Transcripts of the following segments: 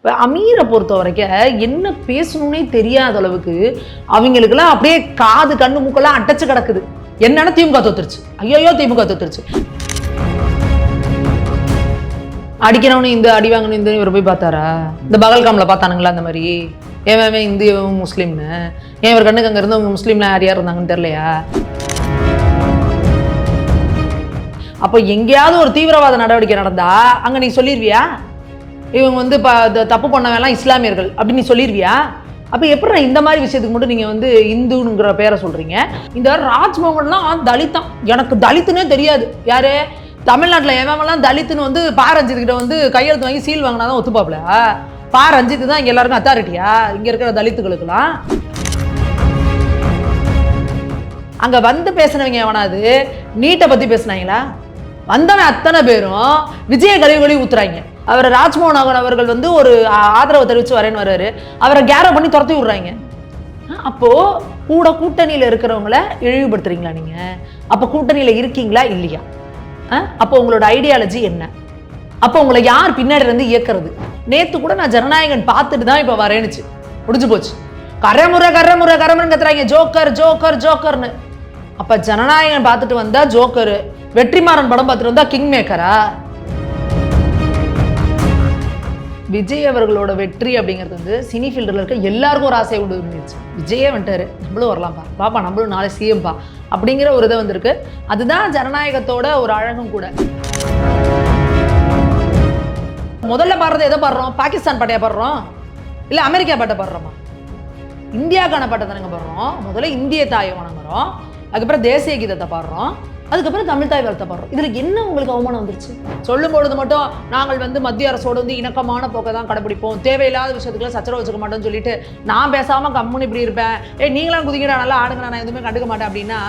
இப்போ அமீரை பொறுத்த வரைக்கும் என்ன பேசணும்னே தெரியாத அளவுக்கு அவங்களுக்குலாம் அப்படியே காது கண்ணு மூக்கெல்லாம் அடைச்சு கிடக்குது. என்னன்னா திமுக தோத்துருச்சு, ஐயோ திமுக தோத்துருச்சு. அடிக்கிறவனு இந்த அடி வாங்கணும் இந்த இவர் போய் பார்த்தாரா? இந்த பகல்காம்ல பார்த்தானுங்களா? அந்த மாதிரி ஏன் இந்து முஸ்லீம்னு ஏன் இவர் கண்ணுக்கு அங்கே இருந்து முஸ்லீம்ல யார் யார் இருந்தாங்கன்னு தெரியலையா? அப்போ எங்கேயாவது ஒரு தீவிரவாத நடவடிக்கை நடந்தா அங்க நீ சொல்லிடுவியா இவங்க தப்பு பண்ணவெல்லாம் இஸ்லாமியர்கள் அப்படின்னு நீ சொல்லிடுவியா? அப்போ எப்படி இந்த மாதிரி விஷயத்துக்கு மட்டும் நீங்கள் இந்துங்கிற பேரை சொல்கிறீங்க? இந்த ராஜ்மோகன்லாம் தலித்தான், எனக்கு தலித்துன்னே தெரியாது. யாரு தமிழ்நாட்டில் எவன்லாம் தலித்துன்னு பாரஞ்சித்துக்கிட்ட கையெழுத்து வாங்கி சீல் வாங்கினா தான் ஒத்துப்பாப்ல. பாரஞ்சித்து தான் இங்கே எல்லாருக்கும் அத்தாரிட்டியா இங்கே இருக்கிற தலித்துகளுக்கெல்லாம்? அங்கே பேசினவங்க எவனாது நீட்டை பற்றி பேசினாங்களா? வந்தவன் அத்தனை பேரும் விஜய கழிவுகளி ஊத்துறாங்க. அவரை ராஜ்மோகன் அவர்கள் ஒரு ஆதரவு தெரிவித்து வரேன்னு வர்றாரு, அவரை கேரோ பண்ணி துரத்தி விடுறாங்க. அப்போ கூட கூட்டணியில் இருக்கிறவங்கள இழிவுபடுத்துறீங்களா நீங்க? அப்போ கூட்டணியில் இருக்கீங்களா இல்லையா? அப்போ உங்களோட ஐடியாலஜி என்ன? அப்போ உங்களை யார் பின்னாடி இருந்து இயக்கிறது? நேத்து கூட நான் ஜனநாயகன் பார்த்துட்டு தான் இப்போ வரேனுச்சு, முடிஞ்சு போச்சு. கரமுறை கரமுறை கரமுறை கத்துறாங்க, ஜோக்கர் ஜோக்கர் ஜோக்கர்னு. அப்ப ஜனநாயகன் பார்த்துட்டு வந்தா ஜோக்கரு, வெற்றிமாறன் படம் பார்த்துட்டு வந்தா கிங் மேக்கரா? விஜய் அவர்களோட வெற்றி அப்படிங்கிறது சினி ஃபீல்டில் இருக்க எல்லாருக்கும் ஒரு ஆசையை உண்டு இருந்துச்சு. விஜயே வந்துட்டாரு, நம்மளும் வரலாம்ப்பா, பாப்பா நம்மளும் நாளை சிஎம்பா அப்படிங்கிற ஒரு இதை வந்திருக்கு. அதுதான் ஜனநாயகத்தோட ஒரு அழகும் கூட. முதல்ல பாடுறது எதை பாடுறோம்? பாகிஸ்தான் பாட்டையா பாடுறோம் இல்லை அமெரிக்கா பாட்டை பாடுறோமா? இந்தியாக்கான பாட்டை தானங்க பாடுறோம். முதல்ல இந்திய தாயை வணங்குறோம், அதுக்கப்புறம் தேசிய கீதத்தை பாடுறோம், அதுக்கப்புறம் தமிழ் தாய் வார்த்தை பாடுறோம். இதுல என்ன உங்களுக்கு அவமானம் வந்துருச்சு? சொல்லும் பொழுது மட்டும் நாங்கள் மத்திய அரசோடு இணக்கமான போக்கை தான் கடைபிடிப்போம், தேவையில்லாத விஷயத்துக்குள்ள சச்சரவு வச்சுக்க மாட்டோம்னு சொல்லிட்டு நான் பேசாம கம்முன்னு இப்படி இருப்பேன், நீங்களாம் குதிக்கிறா நல்லா ஆடுங்க, நான் எதுவுமே கண்டுக்க மாட்டேன் அப்படின்னா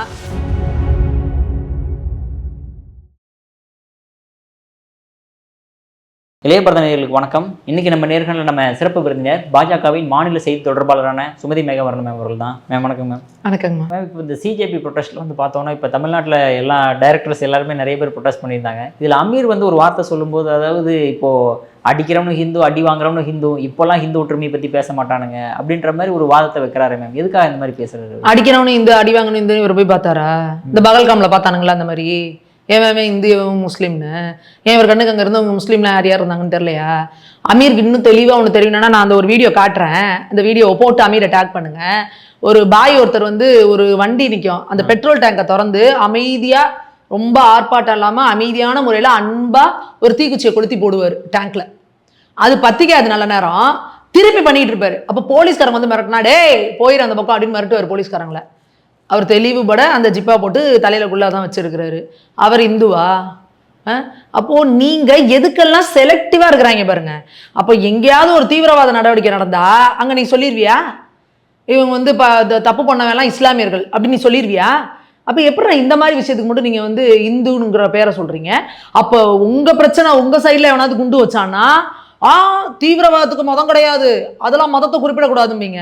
இளையபரத நேயர்களுக்கு வணக்கம். இன்னைக்கு நம்ம நேர்காணலில் நம்ம சிறப்பு விருந்தினர் பாஜகவின் மாநில செய்தி தொடர்பாளரான சுமதி மேகவர்ணன் மேம் அவர்கள் தான். மேம் வணக்கம் மேம். வணக்கங்க மேம். இப்போ இந்த சிஜேபி ப்ரொட்டஸ்ட்டில் பார்த்தோன்னா இப்போ தமிழ்நாட்டில் எல்லா டைரக்டர்ஸ் எல்லாருமே நிறைய பேர் ப்ரொட்டஸ்ட் பண்ணியிருந்தாங்க. இதில் அமீர் ஒரு வார்த்தை சொல்லும்போது, அதாவது இப்போது அடிக்கிறவனு ஹிந்து, அடி வாங்குறவனு ஹிந்து, இப்போல்லாம் ஹிந்து ஒற்றுமையை பற்றி பேச மாட்டானுங்க அப்படின்ற மாதிரி ஒரு வாதத்தை வைக்கிறாரு மேம். எதுக்காக இந்த மாதிரி பேசுறது? அடிக்கிறவனு இந்த அடி வாங்கணும் இந்த இவர் போய் பார்த்தாரா? இந்த பகல்காமில் பார்த்தானுங்களா? அந்த மாதிரி ஏன் இந்து முஸ்லீம்னு ஏன் இவர் கண்ணுக்கு அங்கே இருந்து முஸ்லீம்ல யார் யார் இருந்தாங்கன்னு தெரியலையா? அமீருக்கு இன்னும் தெளிவாக ஒன்று தெரியணும்னா நான் அந்த ஒரு வீடியோ காட்டுறேன், அந்த வீடியோவை போட்டு அமீரை டேக் பண்ணுங்க. ஒரு பாய் ஒருத்தர் ஒரு வண்டி நிற்கும், அந்த பெட்ரோல் டேங்கை திறந்து அமைதியாக, ரொம்ப ஆர்ப்பாட்டம் இல்லாமல் அமைதியான முறையில் அன்பாக ஒரு தீக்குச்சியை கொளுத்தி போடுவார் டேங்க்ல. அது பத்திக்காது நல்ல நேரம், திருப்பி பண்ணிட்டு இருப்பாரு. அப்போ போலீஸ்காரங்க மிரட்டினா டேய் போயிரு அந்த பக்கம் அப்படின்னு மிரட்டுவார் போலீஸ்காரங்களை. அவர் தெளிவுபட அந்த ஜிப்பா போட்டு தலையிலக்குள்ளே தான் வச்சிருக்கிறாரு. அவர் இந்துவா? அப்போது நீங்கள் எதுக்கெல்லாம் செலக்டிவாக இருக்கிறாங்க பாருங்க. அப்போ எங்கேயாவது ஒரு தீவிரவாத நடவடிக்கை நடந்தா அங்கே நீ சொல்லிடுவியா இவங்க தப்பு பண்ணவெல்லாம் இஸ்லாமியர்கள் அப்படின்னு நீ சொல்லிடுவியா? அப்போ எப்படி இந்த மாதிரி விஷயத்துக்கு மட்டும் நீங்கள் இந்துங்கிற பேரை சொல்கிறீங்க? அப்போ உங்கள் பிரச்சனை உங்கள் சைடில் எவனாவது குண்டு வச்சான்னா தீவிரவாதத்துக்கு மதம் கிடையாது, அதெல்லாம் மதத்தை குறிப்பிடக்கூடாதும்பீங்க.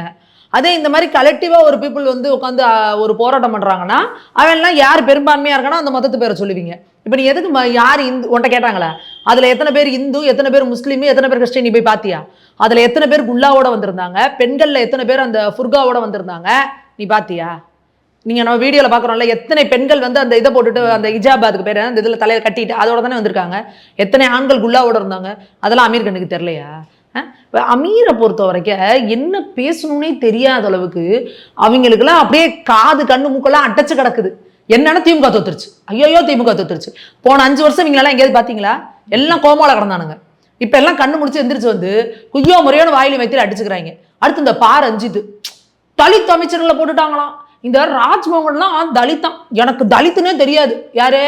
அதே இந்த மாதிரி கலெக்டிவாக ஒரு பீப்புள் உட்காந்து ஒரு போராட்டம் பண்ணுறாங்கன்னா அவன்லாம் யார் பெரும்பான்மையாக இருக்கானோ அந்த மதத்து பேரை சொல்லுவீங்க. இப்போ நீ எதுக்கு யார் இந்து உன்ட்ட கேட்டாங்களா? அதில் எத்தனை பேர் இந்து, எத்தனை பேர் முஸ்லீமு, எத்தனை பேர் கிறிஸ்டின்? நீ போய் பார்த்தியா? அதில் எத்தனை பேர் குல்லாவோட வந்திருந்தாங்க? பெண்களில் எத்தனை பேர் அந்த ஃபுர்காவோட வந்திருந்தாங்க? நீ பார்த்தியா? நீங்கள் நம்ம வீடியோவில் பார்க்குறோம்ல, எத்தனை பெண்கள் அந்த இதை போட்டுட்டு அந்த இஜாபாத்துக்கு பேர் அந்த இதில் தலையில் கட்டிட்டு அதோட தானே வந்திருக்காங்க. எத்தனை ஆண்கள் குல்லாவோட இருந்தாங்க? அதெல்லாம் அமீர் கண்ணுக்கு தெரியலையா? இப்போ அமீரை பொறுத்த வரைக்கும் என்ன பேசணும்னே தெரியாத அளவுக்கு அவங்களுக்குலாம் அப்படியே காது கண்ணு மூக்கெல்லாம் அடைச்சு கிடக்குது. என்னன்னா திமுக தோத்துருச்சு, ஐயோ திமுக தோத்துருச்சு. போன 5 வருஷம் இவங்களெல்லாம் எங்கேயாவது பார்த்தீங்களா? எல்லாம் கோமால கிடந்தானுங்க. இப்போ எல்லாம் கண்ணு முடிச்சு எந்திரிச்சு குய்யோ முறையோட வாயிலை வைத்தியில் அடிச்சுக்கிறாங்க. அடுத்து இந்த ரஞ்சித்து தலித் அமைச்சர்களை போட்டுட்டாங்களாம். இந்த ராஜ்மோகன்லாம் தலித்தான், எனக்கு தலித்துன்னே தெரியாது. யாரு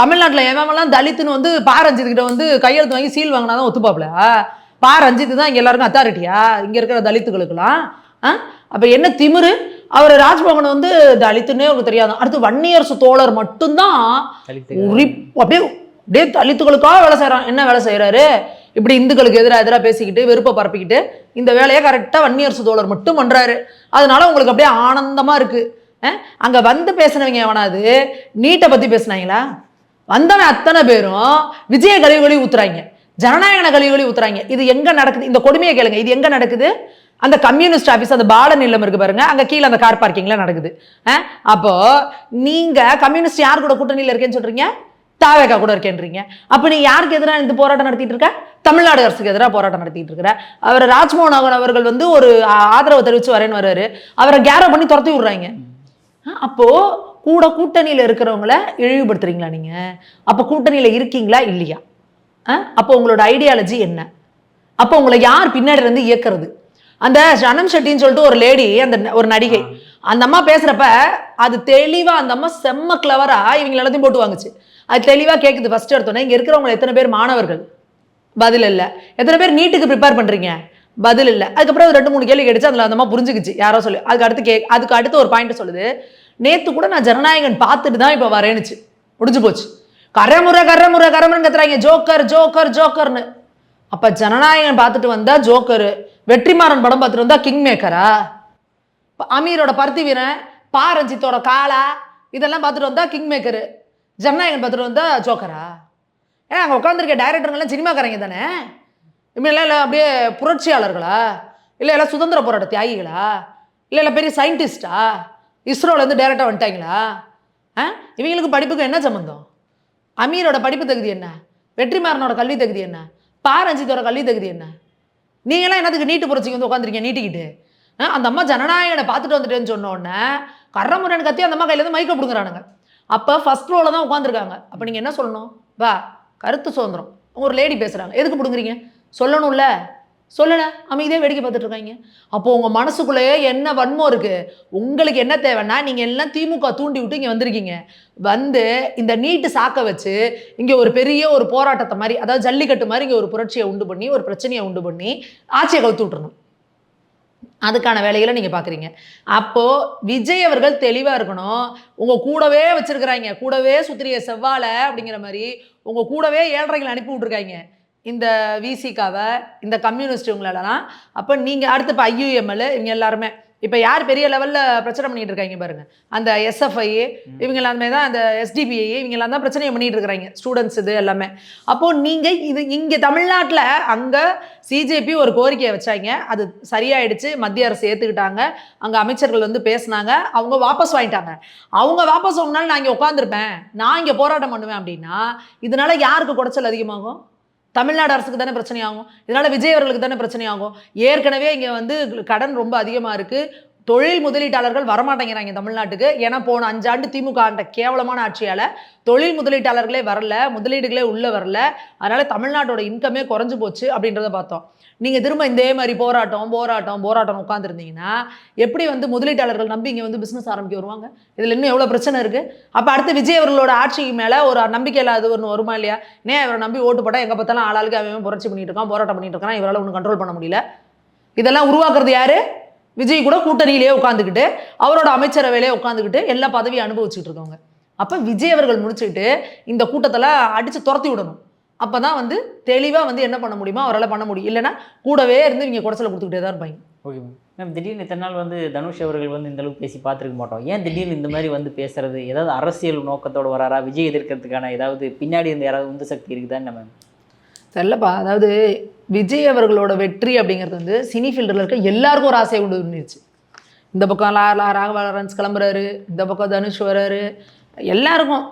தமிழ்நாட்டில் எவன்லாம் தலித்துன்னு ரஞ்சித்துக்கிட்ட கையெழுத்து வாங்கி சீல் வாங்கினா தான் ஒத்துப்பாப்ல. ரஞ்சித்து தான் இங்கே எல்லாருக்கும் அத்தாரிட்டியா இங்கே இருக்கிற தலித்துகளுக்கெல்லாம்? அப்போ என்ன திமிரு? அவர் ராஜ்மோகன் தலித்துன்னே அவருக்கு தெரியாது. அடுத்து வன்னியரசு தோழர் மட்டும்தான் அப்படியே அப்படியே தலித்துகளுக்காக வேலை செய்கிறான். என்ன வேலை செய்கிறாரு? இப்படி இந்துக்களுக்கு எதிராக பேசிக்கிட்டு வெறுப்பை பரப்பிக்கிட்டு இந்த வேலையை கரெக்டாக வன்னியரசு தோழர் மட்டும் பண்ணுறாரு. அதனால உங்களுக்கு அப்படியே ஆனந்தமாக இருக்குது. அங்கே பேசினவங்க எவனாது நீட்டை பற்றி பேசினாங்களா? வந்தவன் அத்தனை பேரும் விஜய கழிவுகளி ஊத்துறாங்க. ஜனநாயக கழிவுகளி ஊத்துறாங்க. இது எங்க நடக்குது? இந்த கொடுமையை கேளுங்க. இது எங்க நடக்குது? அந்த கம்யூனிஸ்ட் ஆஃபீஸ், அந்த பாலன் இல்லம் இருக்கு பாருங்க, அங்க கீழே அந்த கார் பார்க்கிங்ல நடக்குது. அப்போ நீங்க கம்யூனிஸ்ட் யார் கூட கூட்டணியில் இருக்கேன்னு சொல்றீங்க? தாவேகா கூட இருக்கேன்றீங்க. அப்ப நீ யாருக்கு எதிராக இந்த போராட்டம் நடத்திட்டு இருக்க? தமிழ்நாடு அரசுக்கு எதிராக போராட்டம் நடத்திட்டு இருக்கிற. அவர் ராஜ்மோகன் அவர்கள் வந்து ஒரு ஆதரவு தெரிவிச்சு வரேன்னு வர்றாரு, அவரை கேரோ பண்ணி துரத்தி விடுறாங்க. அப்போ கூட கூட்டணியில இருக்கிறவங்கள இழிவுபடுத்துறீங்களா நீங்க? அப்ப கூட்டணியில இருக்கீங்களா இல்லையா? அப்போ உங்களோட ஐடியாலஜி என்ன? அப்போ உங்களை யார் பின்னாடி இருந்து இயக்குறது? அந்த ஜனம் ஷெட்டின்னு சொல்லிட்டு ஒரு லேடி, அந்த ஒரு நடிகை, அந்த அம்மா பேசுறப்ப அது தெளிவா, அந்த அம்மா செம்ம கிளவரா இவங்க எல்லாத்தையும் போட்டு வாங்குச்சு. அது தெளிவா கேட்குது. ஃபர்ஸ்ட் எடுத்தோன்னே, இங்க இருக்கிறவங்க எத்தனை பேர் மாணவர்கள்? பதில் இல்லை. எத்தனை பேர் நீட்டுக்கு ப்ரிப்பேர் பண்றீங்க? பதில் இல்லை. அதுக்கப்புறம் 2-3 கேள்வி கேட்டுச்சு. அதுல அந்த அம்மா புரிஞ்சுக்கிச்சு யாரோ சொல்லி. அதுக்கு அடுத்து ஒரு பாயிண்ட் சொல்லுது, நேத்து கூட நான் ஜனநாயகன் பார்த்துட்டு தான் இப்ப வரேனுச்சு. முடிஞ்சு போச்சு. கரமுறை கத்துறாங்க, ஜோக்கர் ஜோக்கர் ஜோக்கர்னு. அப்ப ஜனநாயகன் பார்த்துட்டு வந்தா ஜோக்கரு, வெற்றிமாறன் படம் பார்த்துட்டு வந்தா கிங் மேக்கரா? அமீரோட பருத்தி வீரன், பாரஞ்சித்தோட காலா, இதெல்லாம் பார்த்துட்டு வந்தா கிங் மேக்கரு, ஜனநாயகன் பார்த்துட்டு வந்தா ஜோக்கரா? ஏன் அங்கே உட்காந்துருக்க டைரக்டருங்கெல்லாம் சினிமாக்காரங்க தானே? இல்லை அப்படியே புரட்சியாளர்களா? இல்லை எல்லாம் சுதந்திர போராட்ட தியாகிகளா? இல்லை பெரிய சயின்டிஸ்டா? இஸ்ரோலேருந்து டைரக்டாக வந்துட்டாங்களா? இவங்களுக்கு படிப்புக்கு என்ன சம்மந்தம்? அமீரோட படிப்பு தகுதி என்ன? வெற்றிமாறனோட கல்வி தகுதி என்ன? பாரஞ்சித்தோட கல்வி தகுதி என்ன? நீங்களாம் என்னத்துக்கு நீட்டு புரட்சிக்கு வந்து உட்காந்துருக்கீங்க நீட்டிக்கிட்டு? அந்த அம்மா ஜனநாயகனை பார்த்துட்டு வந்துட்டேன்னு சொன்ன உடனே கர்றமுறைன்னு கத்தி அந்த அம்மா கையிலேருந்து மைக்க பிடுங்குறானுங்க. அப்போ ஃபர்ஸ்ட் ரோல தான் உட்காந்துருக்காங்க. அப்போ நீங்கள் என்ன சொல்லணும்? வா, கருத்து சுதந்திரம். ஒரு லேடி பேசுகிறாங்க, எதுக்கு பிடுங்குறீங்க? சொல்லணும்ல, சொல்லலை, அமைதியாக வேடிக்கை பார்த்துட்டு இருக்காங்க. அப்போ உங்கள் மனசுக்குள்ளேயே என்ன வன்மம் இருக்குது? உங்களுக்கு என்ன தேவைன்னா, நீங்கள் எல்லாம் திமுக தூண்டி விட்டு இங்கே வந்திருக்கீங்க. வந்து இந்த நீட்டு சாக்க வச்சு இங்கே ஒரு பெரிய ஒரு போராட்டத்தை மாதிரி, அதாவது ஜல்லிக்கட்டு மாதிரி இங்கே ஒரு புரட்சியை உண்டு பண்ணி, ஒரு பிரச்சனையை உண்டு பண்ணி ஆட்சியை கவுத்து விட்டுறணும். அதுக்கான வேலைகளை நீங்கள் பார்க்குறீங்க. அப்போது விஜய் அவர்கள் தெளிவாக இருக்கணும். உங்கள் கூடவே வச்சுருக்கிறாங்க, கூடவே சுத்திரிய செவ்வாழை அப்படிங்கிற மாதிரி உங்கள் கூடவே ஏழ்றைகளை அனுப்பி விட்ருக்காங்க இந்த விசிகாவை, இந்த கம்யூனிஸ்ட் இவங்களெல்லாம். அப்போ நீங்கள் அடுத்து இப்போ IUML இவங்க எல்லாருமே இப்போ யார் பெரிய லெவலில் பிரச்சனை பண்ணிட்டு இருக்காங்க பாருங்க, அந்த SFI இவங்க எல்லாமே தான், அந்த SDPI இவங்க எல்லாம் தான் பிரச்சனையை பண்ணிட்டு இருக்கிறாங்க, ஸ்டூடெண்ட்ஸ் இது எல்லாமே. அப்போது நீங்கள் இது இங்கே தமிழ்நாட்டில் அங்கே CJP ஒரு கோரிக்கையை வச்சாங்க, அது சரியாயிடுச்சு, மத்திய அரசு ஏற்றுக்கிட்டாங்க, அங்கே அமைச்சர்கள் வந்து பேசினாங்க, அவங்க வாபஸ் வாங்கிட்டாங்க. அவங்க வாபஸ் வாங்கினாலும் நான் இங்கே உட்காந்துருப்பேன், நான் இங்கே போராட்டம் பண்ணுவேன் அப்படின்னா இதனால யாருக்கு குடைச்சல் அதிகமாகும்? தமிழ்நாடு அரசுக்கு தானே பிரச்சனை ஆகும். இதனால விஜய் அவர்களுக்கு தானே பிரச்சனை ஆகும். ஏற்கனவே இங்கே வந்து கடன் ரொம்ப அதிகமாக இருக்குது, தொழில் முதலீட்டாளர்கள் வரமாட்டேங்கிறாங்க தமிழ்நாட்டுக்கு. ஏன்னா போன 5 ஆண்டு திமுக ஆண்ட கேவலமான ஆட்சியால் தொழில் முதலீட்டாளர்களே வரல, முதலீடுகளே உள்ளே வரல. அதனால தமிழ்நாட்டோட இன்கமே குறைஞ்சு போச்சு அப்படின்றத பார்த்தோம். நீங்கள் திரும்ப இதே மாதிரி போராட்டம் உட்காந்துருந்தீங்கன்னா எப்படி வந்து முதலீட்டாளர்கள் நம்பி இங்கே வந்து பிஸ்னஸ் ஆரம்பிக்க வருவாங்க? இதில் இன்னும் எவ்வளோ பிரச்சனை இருக்குது. அப்போ அடுத்து விஜய் அவர்களோட ஆட்சிக்கு மேலே ஒரு நம்பிக்கை இல்லாத ஒன்று வருமா இல்லையா? இவரை நம்பி ஓட்டு போட்டால் எங்கே பார்த்தாலும் ஆளாளுக்கு அவன் புரட்சி பண்ணிட்டு இருக்கான், போராட்டம் பண்ணிட்டு இருக்கான், இவரால் ஒன்றும் கண்ட்ரோல் பண்ண முடியல. இதெல்லாம் உருவாக்குறது யாரு? விஜய் கூட கூட்டணியிலேயே உட்காந்துக்கிட்டு, அவரோட அமைச்சரவையிலே உட்காந்துக்கிட்டு எல்லா பதவியை அனுபவிச்சுட்டு இருக்கவங்க. அப்போ விஜய் அவர்கள் முடிச்சுக்கிட்டு இந்த கூட்டத்தெல்லாம் அடித்து துரத்தி விடணும். அப்போ தான் வந்து தெளிவாக வந்து என்ன பண்ண முடியுமோ அவரால் பண்ண முடியும். இல்லைன்னா கூடவே இருந்து இவங்க குடைச்சலை கொடுத்துக்கிட்டே தான் இருப்பாங்க. ஓகே மேம், திடீர்னு இத்தனை நாள் வந்து தனுஷ் அவர்கள் வந்து இந்த அளவுக்கு பேசி பார்த்துருக்க மாட்டோம். ஏன் திடீர்னு இந்த மாதிரி வந்து பேசுறது? ஏதாவது அரசியல் நோக்கத்தோடு வராரா? விஜய் எதிர்க்கிறதுக்கான ஏதாவது பின்னாடி இருந்த யாராவது உந்து சக்தி இருக்குதான்னு மேம் தெரியலப்பா. அதாவது விஜய் அவர்களோட வெற்றி அப்படிங்கிறது வந்து சினி ஃபீல்டில் இருக்க எல்லாருக்கும் ஒரு ஆசையை உண்டு பண்ணிருச்சு. இந்த பக்கம் ராகவா லாரன்ஸ் கிளம்புறாரு, இந்த பக்கம் தனுஷ் வர்றாரு, எல்லாருக்கும்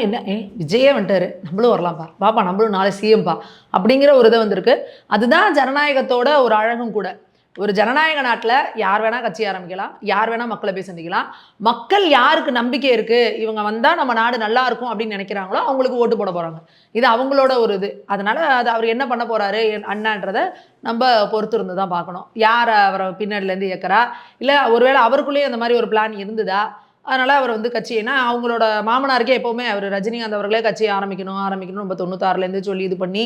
என்ன விஜயே வந்துட்டாரு, நம்மளும் வரலாம்ப்பா, பாப்பா நம்மளும் நாளை சிஎம்பா அப்படிங்கிற ஒரு இதை வந்திருக்கு. அதுதான் ஜனநாயகத்தோட ஒரு அழகும் கூட. ஒரு ஜனநாயக நாட்டில் யார் வேணால் கட்சி ஆரம்பிக்கலாம், யார் வேணால் மக்களை போய் சந்திக்கலாம். மக்கள் யாருக்கு நம்பிக்கை இருக்குது, இவங்க வந்தால் நம்ம நாடு நல்லா இருக்கும் அப்படின்னு நினைக்கிறாங்களோ அவங்களுக்கு ஓட்டு போட போகிறாங்க. இது அவங்களோட ஒரு இது. அதனால் அது அவர் என்ன பண்ண போகிறாரு அண்ணான்றதை நம்ம பொறுத்து இருந்து தான் பார்க்கணும். யார் அவரை பின்னாடிலேருந்து இயக்கிறா, இல்லை ஒருவேளை அவருக்குள்ளேயே அந்த மாதிரி ஒரு பிளான் இருந்ததா? அதனால் அவர் வந்து கட்சி, ஏன்னா அவங்களோட மாமனாருக்கே எப்போவுமே அவர் ரஜினிகாந்த் அவர்களே கட்சியை ஆரம்பிக்கணும் நம்ம 96லேருந்து சொல்லி இது பண்ணி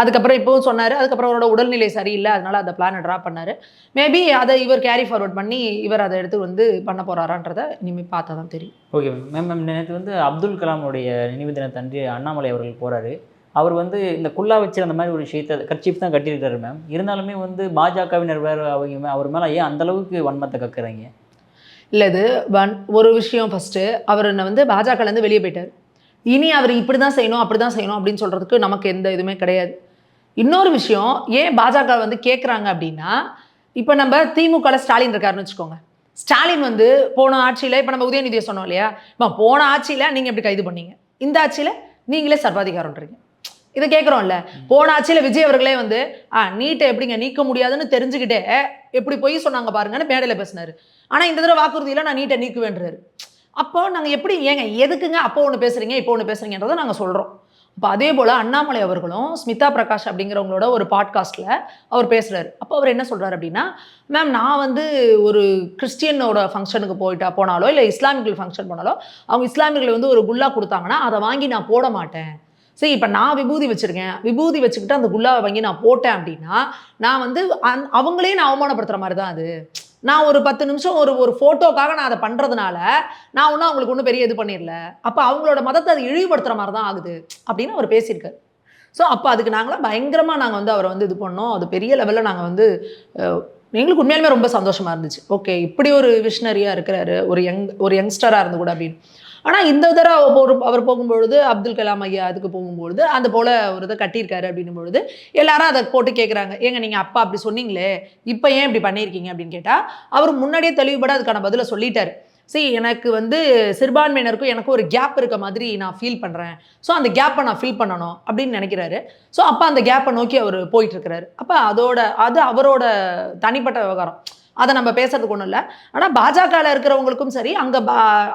அதுக்கப்புறம் இப்போவும் சொன்னார். அதுக்கப்புறம் அவரோட உடல்நிலை சரியில்லை, அதனால் அந்த பிளானை ட்ராப் பண்ணார். மேபி அதை இவர் கேரி ஃபார்வர்ட் பண்ணி இவர் அதை எடுத்து வந்து பண்ண போகிறாரான்றதை இனிமேல் பார்த்தா தான் தெரியும். ஓகே மேம், நேற்று வந்து அப்துல் கலாமுடைய நினைவு தினத்தன்று அண்ணாமலை அவர்கள் போகிறாரு. அவர் வந்து இந்த குல்லா வச்சு அந்த மாதிரி ஒரு விஷயத்தை கட்சிப் தான் கட்டியிருக்காரு மேம். இருந்தாலுமே வந்து பாஜகவினர் வேறு அவங்க அவர் மேலே ஏன் அந்தளவுக்கு வன்மத்தை கக்குறாங்க? இல்லை, இது ஒரு விஷயம். ஃபஸ்ட்டு அவர் வந்து பாஜகலேருந்து வெளியே போயிட்டார். இனி அவர் இப்படி தான் செய்யணும் அப்படி தான் செய்யணும் அப்படின்னு சொல்கிறதுக்கு நமக்கு எந்த இதுவுமே கிடையாது. இன்னொரு விஷயம், ஏன் பாஜக வந்து கேட்குறாங்க அப்படின்னா, இப்போ நம்ம திமுகவில் ஸ்டாலின் இருக்காருன்னு வச்சுக்கோங்க. ஸ்டாலின் வந்து போன ஆட்சியில், இப்போ நம்ம உதயநிதியை சொன்னோம் இல்லையா, இப்போ போன ஆட்சியில் நீங்கள் எப்படி கைது பண்ணீங்க, இந்த ஆட்சியில் நீங்களே சர்வாதிகாரம்ன்றீங்க. இதை கேட்குறோம்ல. போன ஆட்சியில் விஜய் அவர்களே வந்து நீட்டை எப்படிங்க நீக்க முடியாதுன்னு தெரிஞ்சுக்கிட்டே எப்படி போய் சொன்னாங்க பாருங்கன்னு மேடையில் பேசினாரு. ஆனால் இந்த தடவை வாக்குறுதியில் நான் நீட்டை நீக்குவேன்றாரு. அப்போ நாங்கள் எப்படி ஏங்க எதுக்குங்க அப்போ ஒன்று பேசுகிறீங்க இப்போ ஒன்று பேசுகிறீங்கன்றதை நாங்கள் சொல்கிறோம். அப்போ அதே போல் அண்ணாமலை அவர்களும் ஸ்மிதா பிரகாஷ் அப்படிங்கிறவங்களோட ஒரு பாட்காஸ்ட்டில் அவர் பேசுகிறாரு. அப்போ அவர் என்ன சொல்கிறார் அப்படின்னா, மேம் நான் வந்து ஒரு கிறிஸ்டியனோட ஃபங்க்ஷனுக்கு போனாலோ இல்லை இஸ்லாமிகள் ஃபங்க்ஷன் போனாலோ அவங்க இஸ்லாமியர்கள் வந்து ஒரு குல்லா கொடுத்தாங்கன்னா அதை வாங்கி நான் போட மாட்டேன். சரி, இப்போ நான் விபூதி வச்சுருக்கேன், விபூதி வச்சுக்கிட்டு அந்த குல்லாவை வாங்கி நான் போட்டேன் அப்படின்னா நான் வந்து அவங்களே நான் அவமானப்படுத்துகிற மாதிரி தான் அது. நான் ஒரு 10 நிமிஷம் ஒரு ஃபோட்டோக்காக நான் அதை பண்ணுறதுனால நான் ஒன்றும் அவங்களுக்கு ஒன்றும் பெரிய இது பண்ணிடல. அப்போ அவங்களோட மதத்தை அதை இழிவுபடுத்துகிற மாதிரி தான் ஆகுது அப்படின்னு அவர் பேசியிருக்காரு. ஸோ அப்போ அதுக்கு நாங்களாம் பயங்கரமாக நாங்கள் வந்து அவரை வந்து இது பண்ணோம். அது பெரிய லெவலில் நாங்கள் வந்து எங்களுக்கு உண்மையாலுமே ரொம்ப சந்தோஷமாக இருந்துச்சு. ஓகே, இப்படி ஒரு விஷனரியாக இருக்கிறாரு ஒரு யங்ஸ்டராக இருந்து கூட அப்படின்னு. ஆனால் இந்த தடவை அவர் போகும்பொழுது அப்துல் கலாம் ஐயா அதுக்கு போகும்பொழுது அந்த போல் ஒரு இதை கட்டியிருக்காரு அப்படின்னும் பொழுது எல்லாரும் அதை போட்டு கேட்குறாங்க, ஏங்க நீங்கள் அப்பா அப்படி சொன்னீங்களே இப்போ ஏன் இப்படி பண்ணியிருக்கீங்க அப்படின்னு கேட்டால் அவர் முன்னாடியே தெளிவுபட அதுக்கான பதிலை சொல்லிட்டார். சரி, எனக்கு வந்து சிறுபான்மையினருக்கும் எனக்கும் ஒரு கேப் இருக்க மாதிரி நான் ஃபீல் பண்ணுறேன். ஸோ அந்த கேப்பை நான் ஃபில் பண்ணணும் அப்படின்னு நினைக்கிறாரு. ஸோ அப்போ அந்த கேப்பை நோக்கி அவர் போயிட்டுருக்கிறாரு. அப்போ அது அவரோட தனிப்பட்ட விவகாரம், அதை நம்ம பேசுறதுக்கு ஒன்றும் இல்லை. ஆனால் பாஜகவில் இருக்கிறவங்களுக்கும் சரி, அங்கே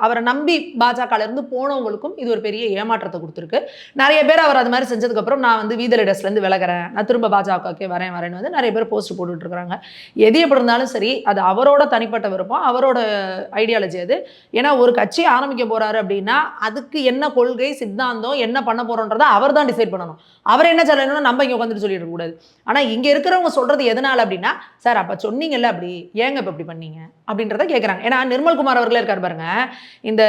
அவரை நம்பி பாஜகலேருந்து போனவங்களுக்கும் இது ஒரு பெரிய ஏமாற்றத்தை கொடுத்துருக்கு. நிறைய பேர் அவர் அது மாதிரி செஞ்சதுக்கப்புறம் நான் வந்து வீத லீடர்ஸ்லேருந்து விலகிறேன், நான் திரும்ப பாஜகவுக்கே வரேன்னு வந்து நிறைய பேர் போஸ்ட் போட்டுட்ருக்குறாங்க. எது எப்படி இருந்தாலும் சரி, அது அவரோட தனிப்பட்ட விருப்பம், அவரோட ஐடியாலஜி அது. ஏன்னா ஒரு கட்சி ஆரம்பிக்க போகிறாரு அப்படின்னா அதுக்கு என்ன கொள்கை சித்தாந்தம் என்ன பண்ண போகிறோன்றதை அவர் தான் டிசைட் பண்ணணும். அவர் என்ன சொல்லணும்னா நம்ம இங்கே உட்காந்துட்டு சொல்லிட்டு இருக்கக்கூடாது. ஆனால் இங்கே இருக்கிறவங்க சொல்கிறது எதனால் அப்படின்னா, சார் அப்போ சொன்னீங்கல்ல அப்படி ஏங்க இப்போ இப்படி பண்ணீங்க அப்படின்றத கேட்குறாங்க. ஏன்னா நிர்மல்குமார் அவர்களே இருக்கார் பாருங்க, இந்த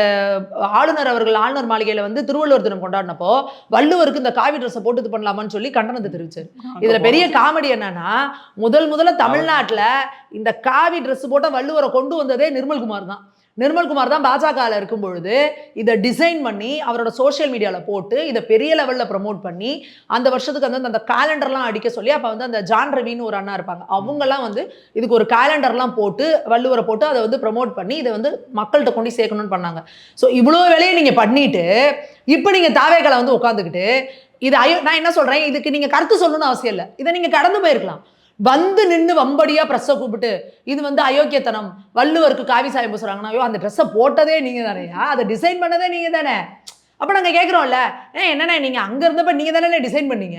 ஆளுநர் மாளிகையில் வந்து திருவள்ளுவர் தினம் கொண்டாடினப்போ வள்ளுவருக்கு இந்த காவி ட்ரெஸ்ஸை போட்டு இது பண்ணலாமான்னு சொல்லி கண்டனத்தை தெரிவிச்சார். இதில் பெரிய காமெடி என்னன்னா, முதல்ல தமிழ்நாட்டில் இந்த காவி ட்ரெஸ் போட்ட வள்ளுவரை கொண்டு வந்ததே நிர்மல்குமார் தான் பாஜகவில் இருக்கும் பொழுது இதை டிசைன் பண்ணி அவரோட சோஷியல் மீடியாவில் போட்டு இதை பெரிய லெவலில் ப்ரமோட் பண்ணி அந்த வருஷத்துக்கு வந்து அந்த கேலண்டர்லாம் அடிக்க சொல்லி, அப்போ வந்து அந்த ஜான் ரவின்னு ஒரு அண்ணா இருப்பாங்க, அவங்கெல்லாம் வந்து இதுக்கு ஒரு கேலண்டர்லாம் போட்டு வள்ளுவரை போட்டு அதை வந்து ப்ரமோட் பண்ணி இதை வந்து மக்கள்கிட்ட கொண்டு சேர்க்கணும்னு பண்ணாங்க. ஸோ இவ்வளோ வேலையை நீங்கள் பண்ணிட்டு இப்போ நீங்கள் தாவேக்களை வந்து உட்காந்துக்கிட்டு இது நான் என்ன சொல்கிறேன், இதுக்கு நீங்கள் கருத்து சொல்லணும்னு அவசியம் இல்லை, இதை நீங்கள் கடந்து போயிருக்கலாம். வந்து நின்று வம்படியா ப்ரெஸ்ஸை கூப்பிட்டு இது வந்து அயோக்கியத்தனம், வள்ளுவருக்கு காவி சாயம் பூசுறாங்கன்னா, ஐயோ அந்த ட்ரெஸ்ஸை போட்டதே நீங்கள் தானேயா, அதை டிசைன் பண்ணதே நீங்கள் தானே. அப்போ நாங்கள் கேட்குறோம்ல, என்னென்ன நீங்கள் அங்கே இருந்தப்போ நீங்கள் தானே டிசைன் பண்ணீங்க,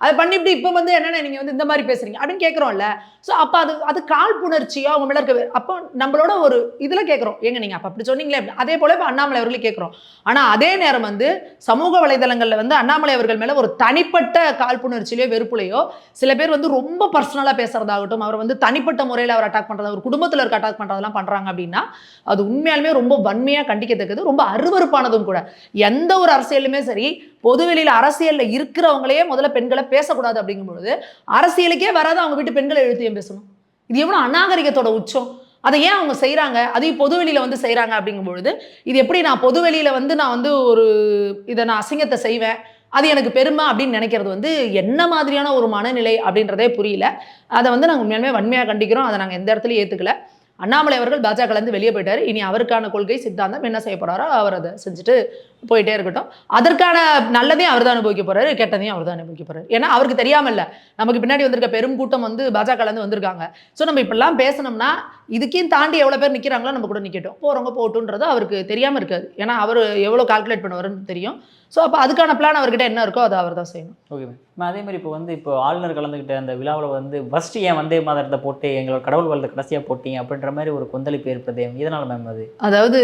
அதை பண்ணிவிட்டு இப்போ வந்து என்னென்ன நீங்கள் வந்து இந்த மாதிரி பேசுகிறீங்க அப்படின்னு கேட்குறோம்ல. ஸோ அப்போ அது காழ்ப்புணர்ச்சியாக அவங்க மேலே இருக்க. அப்போ நம்மளோட ஒரு இதில் கேட்குறோம், ஏங்க நீங்கள் அப்போ அப்படி சொன்னீங்களே. அதே போல் இப்போ அண்ணாமலை அவர்களே கேட்குறோம். ஆனால் அதே நேரம் வந்து சமூக வலைதளங்களில் வந்து அண்ணாமலை அவர்கள் மேலே ஒரு தனிப்பட்ட காழ்ப்புணர்ச்சியிலையோ வெறுப்புலையோ சில பேர் வந்து ரொம்ப பர்சனலாக பேசுகிறதாகட்டும், அவர் வந்து தனிப்பட்ட முறையில் அவர் அட்டாக் பண்ணுறது, ஒரு குடும்பத்தில் இருக்க அட்டாக் பண்ணுறதெல்லாம் பண்ணுறாங்க அப்படின்னா அது உண்மையாலுமே ரொம்ப வன்மையாக கண்டிக்கத்தக்கது, ரொம்ப அருவருப்பானதும் கூட. எந்த ஒரு அரசியலுமே சரி, பொதுவெளியில் அரசியலில் இருக்கிறவங்களே முதல்ல பெண்களை பேசக்கூடாது அப்படிங்கும்பொழுது அரசியலுக்கே வராது அவங்க வீட்டு பெண்களை எழுத்தியம் பேசணும். இது எவ்வளோ அநாகரிகத்தோட உச்சம். அதை ஏன் அவங்க செய்கிறாங்க, அதையும் பொதுவெளியில் வந்து செய்கிறாங்க அப்படிங்கும்பொழுது இது எப்படி நான் பொதுவெளியில் வந்து நான் வந்து ஒரு இதை நான் அசிங்கத்தை செய்வேன், அது எனக்கு பெருமை அப்படின்னு நினைக்கிறது வந்து என்ன மாதிரியான ஒரு மனநிலை அப்படின்றதே புரியல. அதை வந்து நாங்கள் உண்மையாலுமே வன்மையாக கண்டிக்கிறோம். அதை நாங்கள் எந்த இடத்துலையும் ஏற்றுக்கல. அண்ணாமலை அவர்கள் பாஜகலேருந்து வெளியே போயிட்டார். இனி அவருக்கான கொள்கை சித்தாந்தம் என்ன செய்ய போகிறாரோ அவர் அதை செஞ்சுட்டு போயிட்டே இருக்கட்டும். அதற்கான நல்லதையும் அவர் தான் அனுபவிக்க போகிறாரு, கெட்டதையும் அவர் தான் அனுபவிக்க போகிறாரு. ஏன்னா அவருக்கு தெரியாமல் இல்லை, நமக்கு பின்னாடி வந்திருக்க பெரும் கூட்டம் வந்து பாஜகலேருந்து வந்திருக்காங்க. ஸோ நம்ம இப்படிலாம் பேசணும்னா இதுக்கையும் தாண்டி எவ்வளோ பேர் நிற்கிறாங்களோ நம்ம கூட நிற்கட்டும், போகிறவங்க போட்டுன்றது அவருக்கு தெரியாமல் இருக்காது. ஏன்னா அவர் எவ்வளோ கால்குலேட் பண்ணுவாருன்னு தெரியும். ஸோ அப்போ அதுக்கான பிளான் அவர்கிட்ட என்ன இருக்கோ அதை அவர் தான் செய்யணும். Okay ma'am. அதே மாதிரி இப்போ ஆளுநர் கலந்துக்கிட்ட அந்த விழாவில் வந்து ஃபஸ்ட்டு ஏன் வந்தே மாதரத்தை போட்டு எங்களோட கடவுள் வாழ்ந்த கடைசியாக போட்டீங்க அப்படின்ற மாதிரி ஒரு கொந்தளிப்பு ஏற்படுது. இதனால் மேம் அதாவது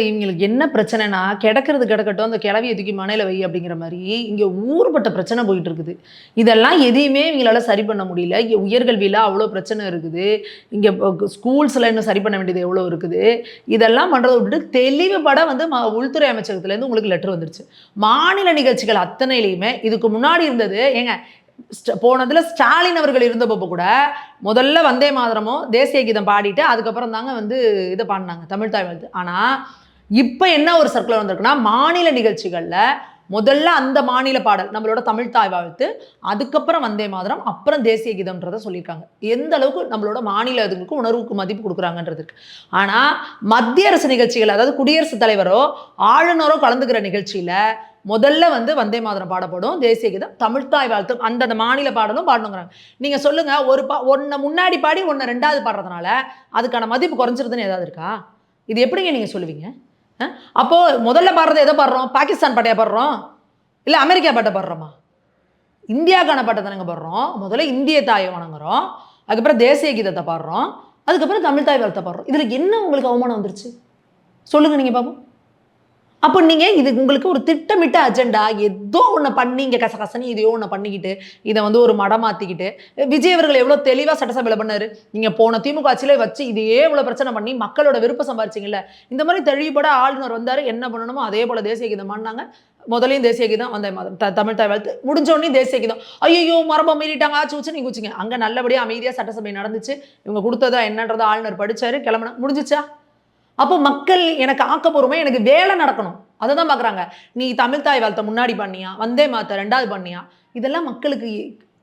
இவங்களுக்கு என்ன பிரச்சனைனா, கிடக்கட்டும் அந்த கிளவியை தூக்கி மனையில் வை அப்படிங்கிற மாதிரி இங்கே ஊர்பட்ட பிரச்சனை போயிட்டு இருக்குது. இதெல்லாம் எதையுமே இவங்களால சரி பண்ண முடியல. இங்கே உயர்கல்வியில் அவ்வளோ பிரச்சனை இருக்குது, இங்கே ஸ்கூல்ஸில் இன்னும் சரி பண்ண வேண்டியது எவ்வளோ இருக்குது. இதெல்லாம் பண்ணுறதை விட்டுட்டு தெளிவுபட வந்து உள்துறை அமைச்சகத்துலேருந்து உங்களுக்கு லெட்டர் வந்துருச்சு. மாநில நிகழ்ச்சிகள் அத்தனையிலையுமே இதுக்கு முன்னாடி இருந்தது, ஏங்க போனதுல ஸ்டாலின் அவர்கள் இருந்தப்போ கூட முதல்ல வந்தே மாதரமோ தேசிய கீதம் பாடிட்டு அதுக்கப்புறம் தாங்க வந்து இதை பாடினாங்க தமிழ் தாய் வாழ்த்து. ஆனால் இப்போ என்ன ஒரு சர்க்குலர் வந்திருக்குன்னா, மாநில நிகழ்ச்சிகளில் முதல்ல அந்த மாநில பாடல் நம்மளோட தமிழ் தாய் வாழ்த்து, அதுக்கப்புறம் வந்தே மாதரம், அப்புறம் தேசிய கீதம்ன்றதை சொல்லியிருக்காங்க. எந்த அளவுக்கு நம்மளோட மாநில இதுக்கு உணர்வுக்கு மதிப்பு கொடுக்குறாங்கன்றதுக்கு. ஆனால் மத்திய அரசு நிகழ்ச்சிகள், அதாவது குடியரசுத் தலைவரோ ஆளுநரோ கலந்துக்கிற நிகழ்ச்சியில் முதல்ல வந்து வந்தே மாதரம் பாடப்படும், தேசிய கீதம், தமிழ்தாய் வாழ்த்து, அந்த மாநில பாடலும் பாடணுங்கிறாங்க. நீங்கள் சொல்லுங்கள், ஒன்றை முன்னாடி பாடி ஒன்று ரெண்டாவது பாடுறதுனால அதுக்கான மதிப்பு குறைஞ்சிருதுன்னு ஏதாவது இருக்கா? இது எப்படிங்க நீங்கள் சொல்லுவீங்க? அப்போது முதல்ல பாடுறது எதை பாடுறோம்? பாகிஸ்தான் பாட்டையா பாடுறோம், இல்லை அமெரிக்கா பாட்டை பாடுறோமா? இந்தியாவுக்கான பாட்டை தானங்க பாடுறோம். முதல்ல இந்திய தாயை வணங்குறோம், அதுக்கப்புறம் தேசிய கீதத்தை பாடுறோம், அதுக்கப்புறம் தமிழ்தாய் வாழ்த்தை பாடுறோம். இதில் என்ன உங்களுக்கு அவமானம் வந்துருச்சு சொல்லுங்கள் நீங்கள் பாப்போம். அப்போ நீங்கள் இது உங்களுக்கு ஒரு திட்டமிட்ட அஜெண்டா, ஏதோ ஒன்று பண்ணி இங்கே கசகசன்னு இதையோ ஒன்று பண்ணிக்கிட்டு இதை வந்து ஒரு மடம் மாற்றிக்கிட்டு, விஜய் அவர்கள் எவ்வளோ தெளிவாக சட்டசபையில் பண்ணார். நீங்கள் போன திமுக ஆட்சியிலே வச்சு இதையே இவ்வளோ பிரச்சனை பண்ணி மக்களோட விருப்பம் சம்பாரிச்சிங்கல்ல, இந்த மாதிரி தெளிவுபட ஆளுநர் வந்தார், என்ன பண்ணணுமோ அதே போல் தேசிய கீதம் பண்ணாங்க. முதலையும் தேசிய கீதம், வந்தே மாதரம், தமிழ் தாய் வாழ்த்து, முடிஞ்சோடனே தேசிய கீதம். ஐயோ மரபம் மீறிட்டாங்க, ஆச்சு வச்சு நீங்கள் குச்சிங்க. அங்கே நல்லபடியாக அமைதியாக சட்டசபை நடந்துச்சு. இவங்க கொடுத்ததா என்னன்றதை ஆளுநர் படித்தார், கிளம்புனா முடிஞ்சிச்சா? அப்போ மக்கள் எனக்கு ஆக்கப்பூர்வமே எனக்கு வேலை நடக்கணும், அதை தான் பார்க்குறாங்க. நீ தமிழ் தாய் வாழ்த்தை முன்னாடி பண்ணியா, வந்தே மாதரம் ரெண்டாவது பண்ணியா, இதெல்லாம் மக்களுக்கு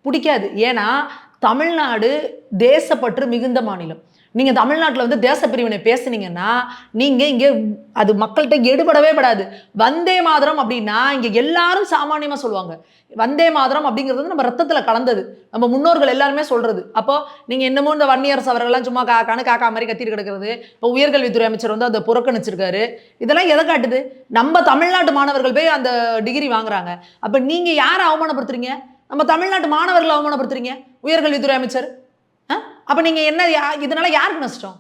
பிடிக்காது. ஏன்னா தமிழ்நாடு தேசப்பற்று மிகுந்த மாநிலம். நீங்கள் தமிழ்நாட்டில் வந்து தேச பிரிவினை பேசுனீங்கன்னா நீங்கள் இங்கே அது மக்கள்கிட்ட எடுபடவே படாது. வந்தே மாதரம் அப்படின்னா இங்கே எல்லாரும் சாமானியமாக சொல்லுவாங்க. வந்தே மாதரம் அப்படிங்கிறது வந்து நம்ம ரத்தத்தில் கலந்தது, நம்ம முன்னோர்கள் எல்லாருமே சொல்கிறது. அப்போ நீங்கள் என்னமோ இந்த வன்னியரசு அவர்கள்லாம் சும்மா காக்கா மாதிரி கத்திட்டு கிடக்கிறது, இப்போ உயர்கல்வித்துறை அமைச்சர் வந்து அதை புறக்கணிச்சிருக்காரு. இதெல்லாம் எதை காட்டுது? நம்ம தமிழ்நாட்டு மாணவர்கள் போய் அந்த டிகிரி வாங்குறாங்க. அப்போ நீங்கள் யாரை அவமானப்படுத்துறீங்க? நம்ம தமிழ்நாட்டு மாணவர்களை அவமானப்படுத்துறீங்க, உயர்கல்வித்துறை அமைச்சர். அப்போ நீங்கள் என்ன, இதனால யாருக்கு நஷ்டம்?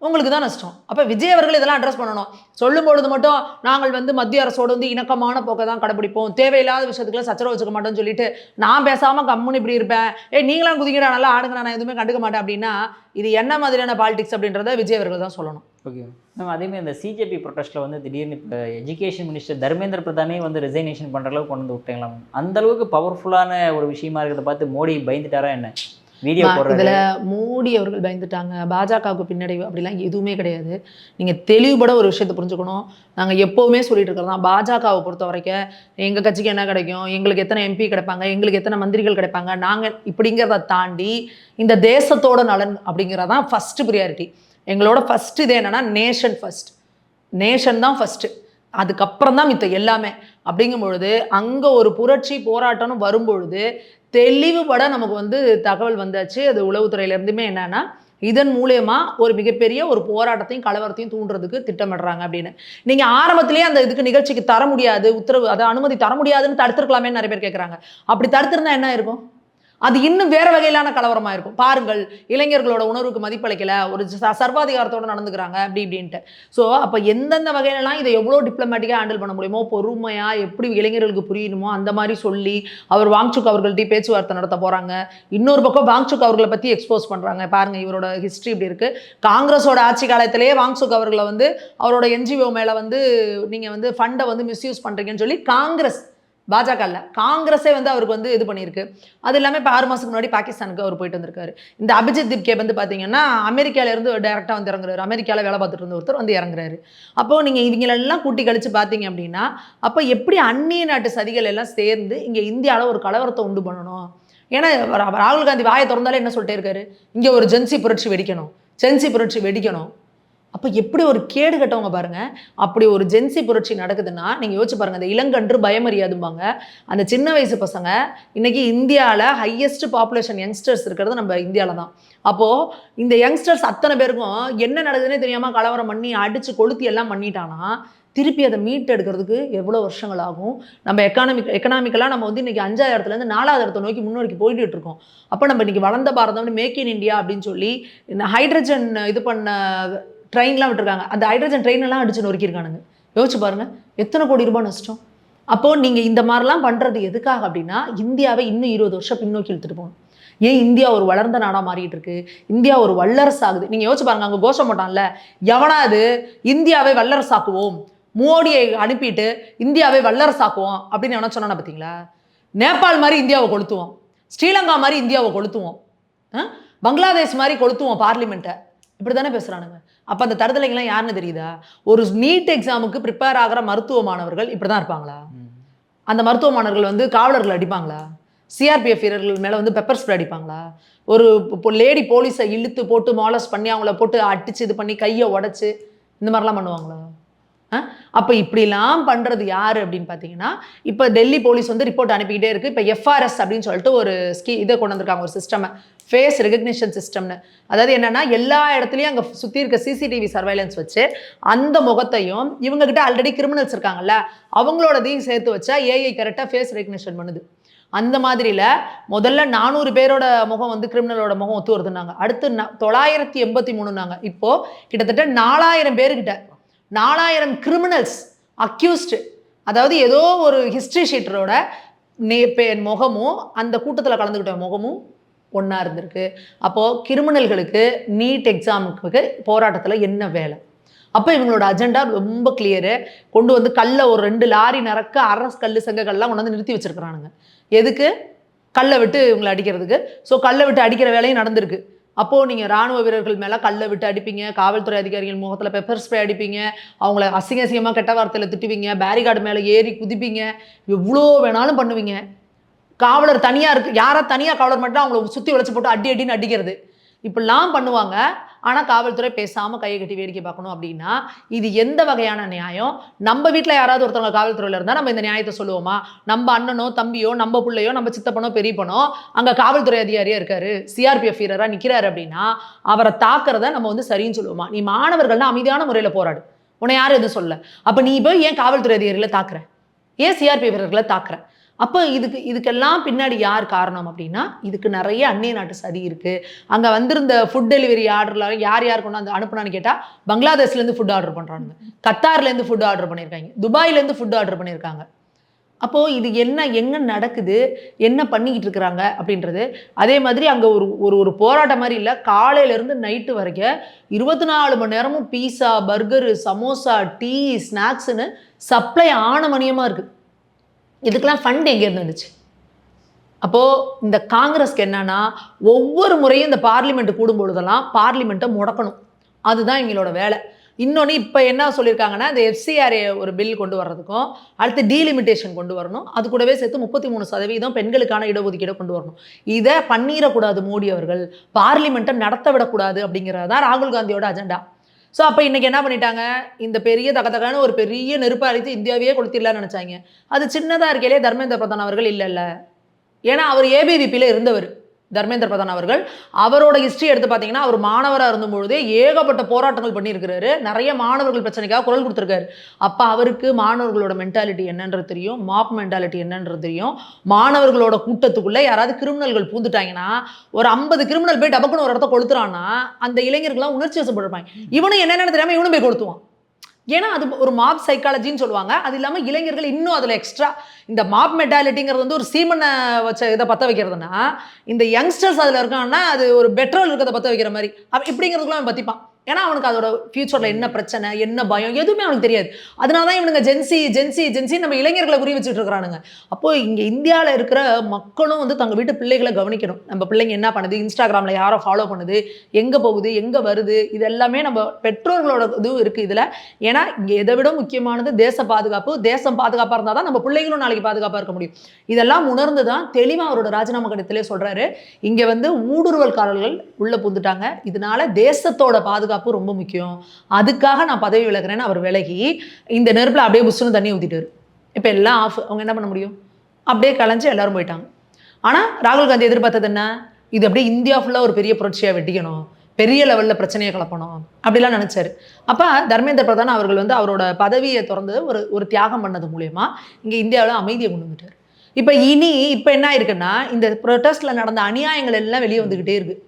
உங்களுக்கு தான் நஷ்டம். அப்போ விஜய் அவர்கள் இதெல்லாம் அட்ரஸ் பண்ணணும். சொல்லும் பொழுது மட்டும் நாங்கள் வந்து மத்திய அரசோடு வந்து இணக்கமான போக்கை தான் கடைப்பிடிப்போம், தேவையில்லாத விஷயத்துக்குலாம் சச்சரவு வச்சுக்க மாட்டோம்னு சொல்லிட்டு நான் பேசாமல் கம்முன்னு இப்படி இருப்பேன், நீங்களாம் குதிங்கடா நல்லா ஆடுங்க, நான் எதுவுமே கண்டுக்க மாட்டேன் அப்படின்னா இது என்ன மாதிரியான பாலிடிக்ஸ் அப்படின்றத விஜய் அவர்கள் தான் சொல்லணும். Okay ma'am. அதேமாதிரி இந்த சிஜேபி ப்ரொட்டஸ்ட்டில் வந்து திடீர்னு இப்போ எஜுகேஷன் மினிஸ்டர் தர்மேந்திர பிரதானே வந்து ரிசைனேஷன் பண்ணுற அளவுக்கு கொண்டு வந்து விட்டீங்களா மேம்? அந்தளவுக்கு பவர்ஃபுல்லான ஒரு விஷயமா இருக்கிறத பார்த்து மோடி பயந்துட்டாரா என்ன? வீடியோ இதில் மோடி அவர்கள் பயந்துட்டாங்க, பாஜகவுக்கு பின்னடைவு அப்படிலாம் எதுவுமே கிடையாது. நீங்கள் தெளிவுபட ஒரு விஷயத்தை புரிஞ்சுக்கணும். நாங்கள் எப்போவுமே சொல்லிட்டு இருக்கிறது தான், பாஜகவை பொறுத்த வரைக்கும் எங்கள் கட்சிக்கு என்ன கிடைக்கும், எங்களுக்கு எத்தனை எம்பி கிடைப்பாங்க, எங்களுக்கு எத்தனை மந்திரிகள் கிடைப்பாங்க, நாங்கள் இப்படிங்கிறத தாண்டி இந்த தேசத்தோட நலன் அப்படிங்கிறதான் ஃபஸ்ட்டு ப்ரியாரிட்டி. எங்களோட ஃபஸ்ட்டு இது என்னென்னா நேஷன் ஃபஸ்ட், நேஷன் தான் ஃபஸ்ட்டு, அதுக்கப்புறம் தான் மித்த எல்லாமே. அப்படிங்கும் பொழுது அங்கே ஒரு புரட்சி போராட்டம்னு வரும்பொழுது தெளிவுபட நமக்கு வந்து தகவல் வந்தாச்சு. அது உளவுத்துறையிலேருந்துமே என்னன்னா இதன் மூலயமா ஒரு மிகப்பெரிய ஒரு போராட்டத்தையும் கலவரத்தையும் தூண்டுறதுக்கு திட்டமிடுறாங்க அப்படின்னு. நீங்கள் ஆரம்பத்திலேயே அந்த இதுக்கு நிகழ்ச்சிக்கு தர முடியாது, உத்தரவு அதை அனுமதி தர முடியாதுன்னு தடுத்துருக்கலாமே நிறைய பேர் கேட்குறாங்க. அப்படி தடுத்திருந்தா என்ன இருக்கும்? அது இன்னும் வேற வகையிலான கலவரமாக இருக்கும். பாருங்கள், இளைஞர்களோட உணர்வுக்கு மதிப்பளிக்கல, ஒரு சர்வாதிகாரத்தோடு நடந்துக்கிறாங்க அப்படி இப்படின்ட்டு. ஸோ அப்போ எந்தெந்த வகையிலலாம் இதை எவ்வளோ டிப்ளமேட்டிக்காக ஹேண்டில் பண்ண முடியுமோ, பொறுமையாக எப்படி இளைஞர்களுக்கு புரியணுமோ அந்த மாதிரி சொல்லி அவர் வாங்சுக் அவர்கள்ட்ட பேச்சுவார்த்தை நடத்த போகிறாங்க. இன்னொரு பக்கம் வாங்சுக் அவர்களை பற்றி எக்ஸ்போஸ் பண்ணுறாங்க. பாருங்கள், இவரோட ஹிஸ்ட்ரி இப்படி இருக்குது. காங்கிரஸோட ஆட்சி காலத்திலேயே வாங்சுக் அவர்களை வந்து அவரோட என்ஜிஓ மேலே வந்து நீங்கள் வந்து ஃபண்டை வந்து மிஸ்யூஸ் பண்ணுறீங்கன்னு சொல்லி காங்கிரஸ், பாஜக இல்லை, காங்கிரஸே வந்து அவருக்கு வந்து இது பண்ணியிருக்கு. அது இல்லாமல் இப்போ 6 மாதத்துக்கு முன்னாடி பாகிஸ்தானுக்கு அவர் போயிட்டு வந்திருக்காரு. இந்த அபிஜித் திப்கே வந்து பார்த்தீங்கன்னா அமெரிக்காவிலேருந்து டேரெக்டாக வந்து இறங்குறாரு. அமெரிக்காவில் வேலை பார்த்துட்டு இருந்த ஒருத்தர் வந்து இறங்குறாரு. அப்போது நீங்கள் இவங்களெல்லாம் கூட்டி கழித்து பார்த்தீங்க அப்படின்னா அப்போ எப்படி அந்நிய நாட்டு சதிகள் எல்லாம் சேர்ந்து இங்கே இந்தியாவில் ஒரு கலவரத்தை உண்டு பண்ணணும். ஏன்னா ராகுல் காந்தி வாயை திறந்தாலே என்ன சொல்லிட்டே இருக்காரு, இங்கே ஒரு ஜென்சி புரட்சி வெடிக்கணும், ஜென்சி புரட்சி வெடிக்கணும். அப்போ எப்படி ஒரு கேடு கட்டவங்க பாருங்கள். அப்படி ஒரு ஜென்சி புரட்சி நடக்குதுன்னா நீங்கள் யோசிச்சு பாருங்கள். அந்த இளங்கன்று பயமறியாதும்பாங்க. அந்த சின்ன வயசு பசங்க இன்றைக்கி இந்தியாவில் ஹையஸ்ட் பாப்புலேஷன் யங்ஸ்டர்ஸ் இருக்கிறது நம்ம இந்தியாவில் தான். அப்போது இந்த யங்ஸ்டர்ஸ் அத்தனை பேருக்கும் என்ன நடக்குதுன்னே தெரியாமல் கலவரம் பண்ணி அடித்து கொளுத்தி எல்லாம் பண்ணிட்டானா திருப்பி அதை மீட்டு எடுக்கிறதுக்கு எவ்வளோ வருஷங்கள் ஆகும்? நம்ம எக்கனாமிக்கலாக நம்ம வந்து இன்றைக்கி 5வது இடத்துலேருந்து 4வது இடத்தை நோக்கி முன்னோக்கி போயிட்டு இருக்கோம். அப்போ நம்ம இன்றைக்கி வளர்ந்த பாரதம்னு மேக் இன் இண்டியா அப்படின்னு சொல்லி இந்த ஹைட்ரஜன் இது பண்ண ட்ரெயின்லாம் விட்டுருக்காங்க. அந்த ஹைட்ரஜன் ட்ரெயினெல்லாம் அடிச்சு நொறுக்கியிருக்கானுங்க. யோசிச்சு பாருங்கள், எத்தனை கோடி ரூபாய் நஷ்டம். அப்போது நீங்கள் இந்த மாதிரிலாம் பண்ணுறது எதுக்காக அப்படின்னா இந்தியாவை இன்னும் 20 வருஷம் பின்னோக்கி இழுத்துட்டு போகணும். ஏன் இந்தியா ஒரு வளர்ந்த நாடாக மாறிட்டு இருக்கு, இந்தியா ஒரு வல்லரசு ஆகுது. நீங்கள் யோசிச்சு பாருங்க, அங்கே கோஷம் போட்டான்ல எவனாவது இந்தியாவை வல்லரசாக்குவோம், மோடியை அனுப்பிட்டு இந்தியாவை வல்லரசாக்குவோம் அப்படின்னு எவனா சொன்னானா பார்த்தீங்களா? நேபாள் மாதிரி இந்தியாவை கொளுத்துவோம், ஸ்ரீலங்கா மாதிரி இந்தியாவை கொளுத்துவோம், பங்களாதேஷ் மாதிரி கொளுத்துவோம் பார்லிமெண்ட்டை, இப்படி தானே பேசுகிறானுங்க. அப்போ அந்த தடுதலைகள்லாம் யாருன்னு தெரியுதா? ஒரு நீட் எக்ஸாமுக்கு ப்ரிப்பேர் ஆகிற மருத்துவ மாணவர்கள் இப்படி தான் இருப்பாங்களா? அந்த மருத்துவ மாணவர்கள் வந்து காவலர்கள் அடிப்பாங்களா? சிஆர்பிஎஃப் வீரர்கள் மேலே வந்து பெப்பர் ஸ்ப்ரே அடிப்பாங்களா? ஒரு லேடி போலீஸை இழுத்து போட்டு மாலஸ் பண்ணி அவங்கள போட்டு அடிச்சு இது பண்ணி கையை உடச்சி இந்த மாதிரிலாம் பண்ணுவாங்களா? அப்போ இப்படிலாம் பண்ணுறது யார் அப்படின்னு பார்த்தீங்கன்னா, இப்போ டெல்லி போலீஸ் வந்து ரிப்போர்ட் அனுப்பிக்கிட்டே இருக்குது. இப்போ எஃப்ஆர்எஸ் அப்படின்னு சொல்லிட்டு ஒரு இதை கொண்டு வந்திருக்காங்க, ஒரு சிஸ்டம், ஃபேஸ் ரெகக்னிஷன் சிஸ்டம்னு. அதாவது என்னன்னா, எல்லா இடத்துலையும் அங்கே சுற்றி இருக்க சிசிடிவி சர்வைலன்ஸ் வச்சு அந்த முகத்தையும் இவங்ககிட்ட ஆல்ரெடி கிரிமினல்ஸ் இருக்காங்கல்ல அவங்களோடதையும் சேர்த்து வச்சா ஏஐ கரெக்டாக ஃபேஸ் ரெகக்னிஷன் பண்ணுது. அந்த மாதிரியில் முதல்ல 400 பேரோட முகம் வந்து கிரிமினலோட முகம் ஒத்து வருதுன்னாங்க. அடுத்து 983நாங்க. இப்போது கிட்டத்தட்ட 4000 பேர்கிட்ட 4000 கிரிமினல்ஸ் அக்யூஸ்டு, அதாவது ஏதோ ஒரு ஹிஸ்ட்ரி ஷீட்டரோட முகமும் அந்த கூட்டத்தில் கலந்துக்கிட்ட முகமும் ஒன்றா இருந்திருக்கு. அப்போது கிரிமினல்களுக்கு நீட் எக்ஸாமுக்கு போராட்டத்தில் என்ன வேலை? அப்போ இவங்களோட அஜெண்டா ரொம்ப கிளியரு. கொண்டு வந்து கல்லை ஒரு 2 லாரி நிறக்க அரசு கல் செங்கக்கல்லாம் கொண்டு வந்து நிறுத்தி வச்சுருக்கிறானுங்க. எதுக்கு? கல்லை விட்டு இவங்களை அடிக்கிறதுக்கு. ஸோ கல்லை விட்டு அடிக்கிற வேலையும் நடந்திருக்கு. அப்போது நீங்கள் இராணுவ வீரர்கள் மேலே கல்லை விட்டு அடிப்பீங்க, காவல்துறை அதிகாரிகள் முகத்தில் பெப்பர் ஸ்ப்ரே அடிப்பீங்க, அவங்கள அசிங்கமாக கெட்ட வார்த்தையில் திட்டுவீங்க, பேரிகார்டு மேலே ஏறி குதிப்பீங்க, எவ்வளோ வேணாலும் பண்ணுவீங்க. காவலர் தனியாக இருக்குது, யாராவது தனியாக காவலர் மட்டும் அவங்கள சுற்றி வளைச்சி போட்டு அடின்னு அடிக்கிறது இப்படிலாம் பண்ணுவாங்க. ஆனால் காவல்துறை பேசாமல் கையை கட்டி வேடிக்கை பார்க்கணும் அப்படின்னா இது எந்த வகையான நியாயம்? நம்ம வீட்டில் யாராவது ஒருத்தவங்க காவல்துறையில் இருந்தால் நம்ம இந்த நியாயத்தை சொல்லுவோமா? நம்ம அண்ணனோ தம்பியோ நம்ம பிள்ளையோ நம்ம சித்தப்பனோ பெரியப்பனோ அங்கே காவல்துறை அதிகாரியாக இருக்காரு, சிஆர்பிஎஃப் வீரராக நிற்கிறாரு அப்படின்னா அவரை தாக்குறத நம்ம வந்து சரின்னு சொல்லுவோமா? நீ மாணவர்கள்னா அமைதியான முறையில் போராடு, உன்னை யாரும் எதுவும் சொல்ல. அப்போ நீ போய் ஏன் காவல்துறை அதிகாரிகளை தாக்குற, ஏன் சிஆர்பிஎஃப் வீரர்களை தாக்குற? அப்போ இதுக்கெல்லாம் பின்னாடி யார் காரணம் அப்படின்னா இதுக்கு நிறைய அந்நிய நாட்டு சதி இருக்குது. அங்கே வந்திருந்த ஃபுட் டெலிவரி ஆர்டரில் யார் கொண்டு வந்து அனுப்புனான்னு கேட்டால் பங்களாதேஷ்லேருந்து ஃபுட் ஆர்டர் பண்ணுறாங்க, கத்தார்லேருந்து ஃபுட் ஆர்டர் பண்ணியிருக்காங்க, துபாயிலேருந்து ஃபுட் ஆர்டர் பண்ணியிருக்காங்க. அப்போது இது எங்கே நடக்குது, என்ன பண்ணிக்கிட்டு இருக்கிறாங்க அப்படின்றது. அதே மாதிரி அங்கே ஒரு போராட்டம் மாதிரி இல்லை, காலையிலேருந்து நைட்டு வரைக்கும் 24 மணி நேரமும் பீஸா, பர்கரு, சமோசா, டீ, ஸ்நாக்ஸுன்னு சப்ளை ஆனமணியமாக இருக்குது. இதுக்கெல்லாம் ஃபண்ட் எங்கேருந்து வந்துச்சு? அப்போது இந்த காங்கிரஸ்க்கு என்னன்னா ஒவ்வொரு முறையும் இந்த பார்லிமெண்ட் கூடும்பொழுதெல்லாம் பார்லிமெண்ட்டை முடக்கணும், அதுதான் எங்களோட வேலை. இன்னொன்று இப்போ என்ன சொல்லியிருக்காங்கன்னா இந்த எஃப்சிஆர்ஏ ஒரு பில் கொண்டு வர்றதுக்கும் அடுத்து டீலிமிட்டேஷன் கொண்டு வரணும், அது கூடவே சேர்த்து 33% பெண்களுக்கான இடஒதுக்கீடு கொண்டு வரணும். இதை பண்ணிடக்கூடாது மோடி அவர்கள், பார்லிமெண்ட்டை நடத்த விடக்கூடாது அப்படிங்கிறது தான் ராகுல் காந்தியோட அஜெண்டா. ஸோ அப்போ இன்றைக்கி என்ன பண்ணிட்டாங்க, இந்த பெரிய தகதகான ஒரு பெரிய நெருப்பை அழித்து இந்தியாவையே கொளுத்திடலான்னு நினச்சாங்க. அது சின்னதாக இருக்கையிலே தர்மேந்திர பிரதான் அவர்கள் இல்லை, ஏன்னா அவர் ஏபிவிபியில் இருந்தவர். தர்மேந்திர பிரதான் அவர்கள் அவரோட ஹிஸ்ட்ரி எடுத்து பார்த்தீங்கன்னா அவர் மாணவராக இருந்தபொழுதே ஏகப்பட்ட போராட்டங்கள் பண்ணியிருக்கிறாரு, நிறைய மாணவர்கள் பிரச்சனைக்காக குரல் கொடுத்துருக்காரு. அப்போ அவருக்கு மாணவர்களோட மென்டாலிட்டி என்னன்றது தெரியும், மாப் மென்டாலிட்டி என்னன்றது தெரியும். மாணவர்களோட கூட்டத்துக்குள்ளே யாராவது கிரிமினல்கள் பூந்துட்டாங்கன்னா ஒரு 50 கிரிமினல் போய் டபக்குன்னு ஒரு இடத்த கொளுத்துறான்னா அந்த இளைஞர்கள்லாம் உணர்ச்சி வசப்பட்டிருப்பாங்க. இவனும் என்னென்னு தெரியாமல் இவனும் போய் கொளுத்துவான். ஏன்னா அது ஒரு மாப் சைக்காலஜின்னு சொல்லுவாங்க. அது இல்லாமல் இளைஞர்கள் இன்னும் அதில் எக்ஸ்ட்ரா இந்த மாப் மென்டாலிட்டிங்கிறது வந்து ஒரு சீமனை வச்ச இதை பற்ற வைக்கிறதுனா இந்த யங்ஸ்டர்ஸ் அதில் இருக்காங்கன்னா அது ஒரு பெட்ரோல் இருக்கிறத பற்ற வைக்கிற மாதிரி இப்படிங்கிறதுக்குலாம் அவன் பற்றிப்பான். ஏன்னா அவனுக்கு அதோட ஃபியூச்சரில் என்ன பிரச்சனை என்ன பயம் எதுவுமே அவனுக்கு தெரியாது. அதனால தான் இவனுங்க ஜென்சி நம்ம இளைஞர்களை குறி வச்சுட்டு இருக்கிறானுங்க. அப்போது இங்கே இந்தியாவில் இருக்கிற மக்களும் வந்து தங்கள் வீட்டு பிள்ளைகளை கவனிக்கணும். நம்ம பிள்ளைங்க என்ன பண்ணுது, இன்ஸ்டாகிராமில் யாரோ ஃபாலோ பண்ணுது, எங்கே போகுது, எங்கே வருது, இது எல்லாமே நம்ம பெற்றோர்களோட இதுவும் இருக்குது இதில். ஏன்னா இங்கே எதை விட முக்கியமானது தேச பாதுகாப்பு. தேசம் பாதுகாப்பாக இருந்தால் தான் நம்ம பிள்ளைகளும் நாளைக்கு பாதுகாப்பாக இருக்க முடியும். இதெல்லாம் உணர்ந்து தான் தெளிவாக அவரோட ராஜினாமா கடிதத்திலே சொல்கிறாரு, இங்கே வந்து ஊடுருவல்காரர்கள் உள்ளே புந்துட்டாங்க, இதனால தேசத்தோட பாதுகாப்பு ரொம்ப முக்கியம், அதுக்காக நான் பதவி விலகிறேன்னு அவர் விலகி இந்த நெருப்பில் அப்படியே புஷ்னு தண்ணி ஊற்றிட்டாரு. இப்போ எல்லாம் ஆஃப். அவங்க என்ன பண்ண முடியும்? அப்படியே கலைஞ்சு எல்லாரும் போயிட்டாங்க. ஆனால் ராகுல் காந்தி எதிர்பார்த்தது என்ன, இது அப்படியே இந்தியா ஃபுல்லாக ஒரு பெரிய புரட்சியாக வெட்டிக்கணும், பெரிய லெவலில் பிரச்சனையை கிளப்பணும் அப்படிலாம் நினச்சாரு. அப்போ தர்மேந்திர பிரதான் அவர்கள் வந்து அவரோட பதவியை திறந்து ஒரு தியாகம் பண்ணது மூலயமா இங்கே இந்தியாவில் அமைதியை கொண்டு வந்துட்டார். இப்போ என்ன இருக்குன்னா இந்த ப்ரொட்டஸ்டில் நடந்த அநியாயங்கள் எல்லாம் வெளியே வந்துக்கிட்டே இருக்குது.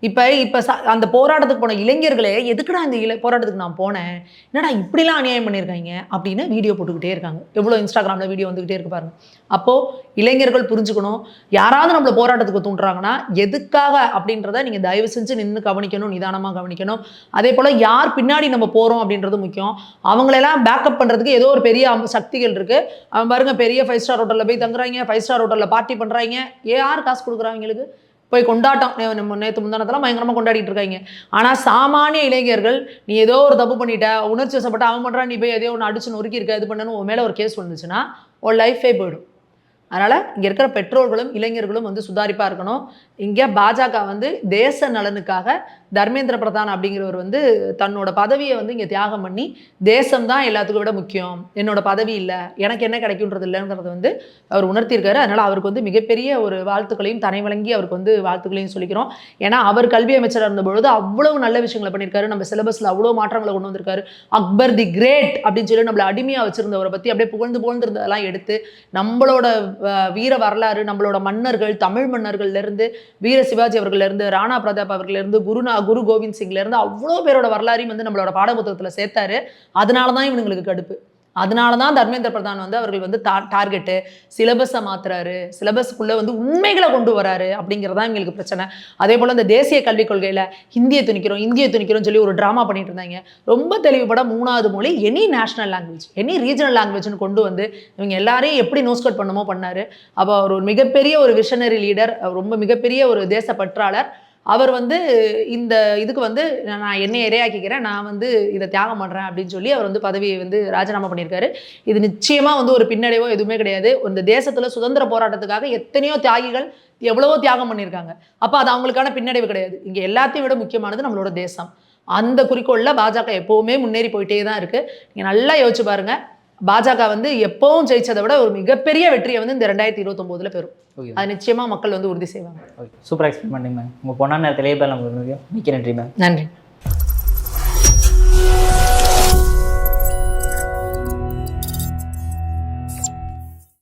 இப்போ அந்த போராட்டத்துக்கு போன இளைஞர்களே எதுக்குடா இந்த போராட்டத்துக்கு நான் போனேன், என்னடா இப்படிலாம் அநியாயம் பண்ணியிருக்காங்க அப்படின்னு வீடியோ போட்டுக்கிட்டே இருக்காங்க. எவ்வளோ இன்ஸ்டாகிராமில் வீடியோ வந்துக்கிட்டே இருக்கு பாருங்க. அப்போது இளைஞர்கள் புரிஞ்சுக்கணும், யாராவது நம்மளை போராட்டத்துக்கு தூண்டுறாங்கன்னா எதுக்காக அப்படின்றத நீங்கள் தயவு செஞ்சு நின்று கவனிக்கணும், நிதானமாக கவனிக்கணும். அதே போல் யார் பின்னாடி நம்ம போகிறோம் அப்படின்றது முக்கியம். அவங்களெல்லாம் பேக்கப் பண்ணுறதுக்கு ஏதோ ஒரு பெரிய சக்திகள் இருக்குது. அவன் பாருங்க பெரிய 5 ஸ்டார் ஹோட்டலில் போய் தங்குறாங்க, 5 ஸ்டார் ஹோட்டலில் பார்ட்டி பண்ணுறாங்க. யார் காசு கொடுக்குறாங்களுக்கு போய் கொண்டாட்டம் நேற்று முந்தானத்தெல்லாம் பயங்கரமாக கொண்டாடிட்டு இருக்காங்க. ஆனால் சாமானிய இளைஞர்கள் நீ ஏதோ ஒரு தப்பு பண்ணிட்ட, உணர்ச்சி வசப்பட்ட அவன் பண்ணுறான், நீ போய் ஏதோ ஒன்று அடிச்சு நொறுக்கி இருக்க, இது பண்ணணும், உன் மேலே ஒரு கேஸ் வந்துச்சுன்னா ஒரு லைஃபே போயிடும். அதனால் இங்கே இருக்கிற பெற்றோர்களும் இளைஞர்களும் வந்து சுதாரிப்பாக இருக்கணும். இங்கே பாஜக வந்து தேச நலனுக்காக தர்மேந்திர பிரதான் அப்படிங்கிறவர் வந்து தன்னோட பதவியை வந்து இங்கே தியாகம் பண்ணி தேசம் தான் எல்லாத்துக்கும் விட முக்கியம், என்னோட பதவி இல்லை, எனக்கு என்ன கிடைக்குன்றது இல்லைங்கிறத வந்து அவர் உணர்த்தியிருக்காரு. அதனால் அவருக்கு வந்து மிகப்பெரிய ஒரு வாழ்த்துக்களையும் தனை வழங்கி அவருக்கு வந்து வாழ்த்துக்களையும் சொல்லிக்கிறோம். ஏன்னா அவர் கல்வி அமைச்சராக இருந்தபொழுது அவ்வளவு நல்ல விஷயங்களை பண்ணியிருக்காரு. நம்ம சிலபஸில் அவ்வளோ மாற்றங்களை கொண்டு வந்திருக்காரு. அக்பர் தி கிரேட் அப்படின்னு சொல்லி நம்மளை அடிமையாக வச்சிருந்தவரை பற்றி அப்படியே புகழ்ந்திருந்ததெல்லாம் எடுத்து நம்மளோட வீர வரலாறு, நம்மளோட மன்னர்கள், தமிழ் மன்னர்கள்லேருந்து வீர சிவாஜி அவர்கள்லேருந்து ராணா பிரதாப் அவர்கள்லேருந்து குரு கோவிந்த் சிங்லேருந்து அவ்வளோ பேரோட வரலாறையும் வந்து நம்மளோட பாடப்புத்தகத்தில் சேர்த்தாரு. அதனால தான் இவனுங்களுக்கு கடுப்பு. அதனால தான் தர்மேந்திர பிரதான் வந்து அவர்கள் வந்து டார்கெட்டு சிலபஸை மாத்துறாரு, சிலபஸ்க்குள்ளே வந்து உண்மைகளை கொண்டு வராரு அப்படிங்கிறதான் இவங்களுக்கு பிரச்சனை. அதே போல் இந்த தேசிய கல்விக் கொள்கையில் இந்தியை துணிக்கிறோம் சொல்லி ஒரு ட்ராமா பண்ணிட்டு இருந்தாங்க. ரொம்ப தெளிவுபட 3வது மொழி any national language, any regional லாங்குவேஜ்னு கொண்டு வந்து இவங்க எல்லாரையும் எப்படி நோஸ்கட் பண்ணுமோ பண்ணார். அப்போ அவர் ஒரு மிகப்பெரிய ஒரு விஷனரி லீடர், ரொம்ப மிகப்பெரிய ஒரு தேசப்பற்றாளர். அவர் வந்து இந்த இதுக்கு வந்து நான் என்னை இரையாக்கிக்கிறேன், நான் வந்து இதை தியாகம் பண்ணுறேன் அப்படின்னு சொல்லி அவர் வந்து பதவியை வந்து ராஜினாமா பண்ணியிருக்காரு. இது நிச்சயமாக வந்து ஒரு பின்னடைவோ எதுவுமே கிடையாது. இந்த தேசத்தில் சுதந்திர போராட்டத்துக்காக எத்தனையோ தியாகிகள் எவ்வளவோ தியாகம் பண்ணியிருக்காங்க. அப்போ அது அவங்களுக்கான பின்னடைவு கிடையாது. இங்கே எல்லாத்தையும் விட முக்கியமானது நம்மளோட தேசம். அந்த குறிக்கோளில் பாஜக எப்போவுமே முன்னேறி போயிட்டே தான் இருக்குது. நீங்கள் நல்லா யோசிச்சு பாருங்கள், பாஜக வந்து எப்பவும் ஜெயிச்சதை விட ஒரு மிகப்பெரிய வெற்றியை வந்து இந்த 2029 பெறும். அது நிச்சயமா மக்கள் வந்து உறுதி செய்வாங்க. சூப்பராக எக்ஸ்பிளைன் பண்ணுங்க மேம். உங்கள் பொண்ணான நேரத்திலேயே நமக்கு மிக்க நன்றி மேம். நன்றி.